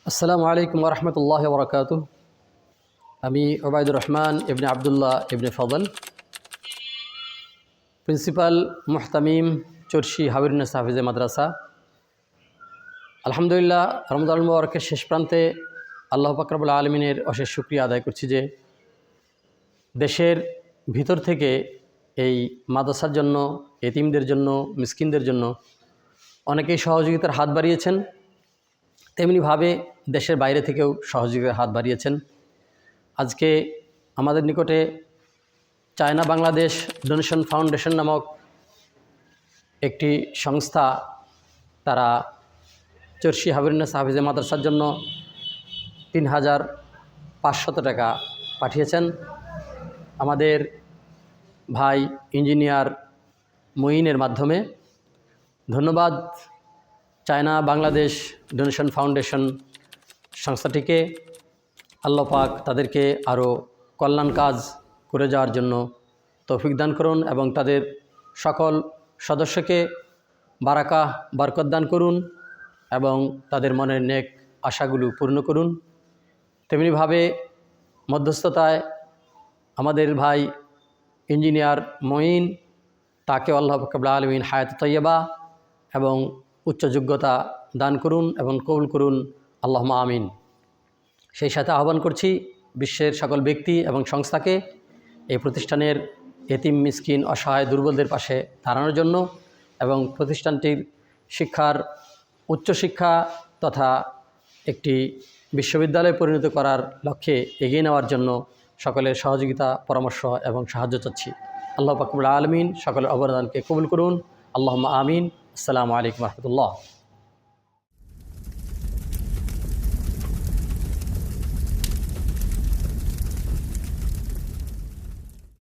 আসসালামু আলাইকুম ওরহমতুল্লাহ বরকাতুহ। আমি ওবায়দুর রহমান ইবনে আবদুল্লাহ ইবনে ফজল, প্রিন্সিপাল মুহতামিম চরশি হাবিরুন্নেসা হাফিজে মাদ্রাসা। আলহামদুলিল্লাহ, রমজানুল মুবারকের শেষ প্রান্তে আল্লাহ পাক রব্বুল আলমিনের অশেষ শুকরিয়া আদায় করছি যে দেশের ভিতর থেকে এই মাদ্রাসার জন্য, এতিমদের জন্য, মিসকিনদের জন্য অনেকেই সহযোগিতার হাত বাড়িয়েছেন। তেমনিভাবে দেশের বাইরে থেকেও সহযোগিতার হাত বাড়িয়েছেন। আজকে আমাদের নিকটে চায়না বাংলাদেশ ডোনেশন ফাউন্ডেশন নামক একটি সংস্থা, তারা চরশি হাবিরুন্নেসা হাফিজে মাদ্রাসার জন্য ৩,৫০০ টাকা পাঠিয়েছেন। আমাদের ভাই ইঞ্জিনিয়ার মঈনের মাধ্যমে ধন্যবাদ চায়না বাংলাদেশ ডোনেশন ফাউন্ডেশন সংস্থাটিকে। আল্লাহ পাক তাদেরকে আরও কল্যাণ কাজ করে যাওয়ার জন্য তৌফিক দান করুন এবং তাদের সকল সদস্যকে বরকত দান করুন এবং তাদের মনের নেক আশাগুলো পূর্ণ করুন। তেমনিভাবে মধ্যস্থতায় আমাদের ভাই ইঞ্জিনিয়ার মঈন, তাকে আল্লাহ পাক রব্বুল আলামিন হায়াত তাইয়্যিবা এবং উচ্চ যোগ্যতা দান করুন এবং কবুল করুন, আল্লাহুম্মা আমিন। সেই সাথে আহ্বান করছি বিশ্বের সকল ব্যক্তি এবং সংস্থাকে এই প্রতিষ্ঠানের এতিম, মিসকিন, অসহায়, দুর্বলদের পাশে দাঁড়ানোর জন্য এবং প্রতিষ্ঠানটির শিক্ষার উচ্চশিক্ষা তথা একটি বিশ্ববিদ্যালয়ে পরিণত করার লক্ষ্যে এগিয়ে নেওয়ার জন্য সকলের সহযোগিতা, পরামর্শ এবং সাহায্য চাচ্ছি। আল্লাহ পাক রব্বুল আলামিন সকলের অবদানকে কবুল করুন, আল্লাহুম্মা আমিন। আসসালামু আলাইকুম ওয়া রাহমাতুল্লাহ।